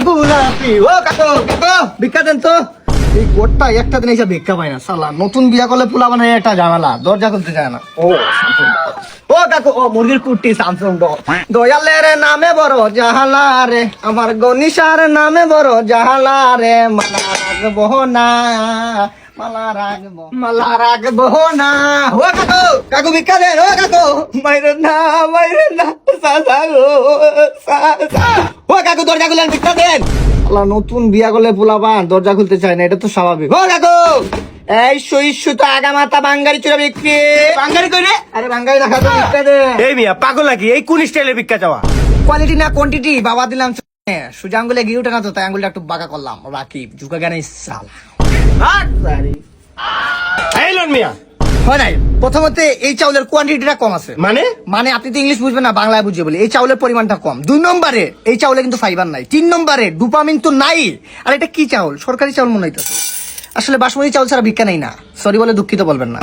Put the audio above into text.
গোলাপি। ও কাকু, কাকু, ভিক্ষা দেন তো। এই গোটটা একটা দিন এসে ভিক্ষা পায় না সালা। নতুন বিয়া করলে পোলা বানায় একটা ঝামেলা, দরজা খুলতে যায় না। ও কাকু, ও মুরগির কুটি স্যামসুং দয়ালের নামে বড় জাহালা রে, আমার গনিশার নামে বড় জাহালা রে, মালা রাখবো না, মালা রাখবো না। ও কাকু, কাকু ভিক্ষা দেন। ও কাকু, মাইরেন না, মাইরেন না, সাসা গো, সাসা। ও কাকু, দরজা খুলেন, ভিক্ষা দেন। আল্লাহ, নতুন বিয়া করলে পোলাপান দরজা খুলতে চায় না, এটা তো স্বাভাবিক। ও কাকু, এই সইস্যু তো আগা মাথা বাঙ্গারি চুরা বিক্রি। বাঙ্গারি কই রে? আরে বাঙ্গারি দেখা তো ভিক্ষা দে। এই মিয়া পাগল নাকি? এই কোন স্টাইলে ভিক্ষা চাওয়া? কোয়ালিটি না কোয়ান্টিটি বাবা দিলাম। সোজা আঙ্গুলে গিয়ে উঠে না তো, তাই আঙ্গুলটা একটু বাঁকা করলাম। রাকিব ঝুঁকা জ্ঞানে সাল এই লন মিয়া, হয় নাই। প্রথমত এই চাউলের কোয়ান্টিটিটা কম আছে। মানে আপনি তো ইংলিশ বুঝবেন না, বাংলায় বুঝিয়ে বলি। এই চাউলের পরিমাণটা কম। 2 নম্বরে এই চাউলে কিন্তু ফাইবার নাই। 3 নম্বরে ডোপামিন তো নাই। আর এটা কি চাউল? সরকারি চাউল মনে হইতেছে। আসলে বাসমতি চাউল ছাড়া ভিক্ষা নেই না। সরি বলে দুঃখিত বলবেন না।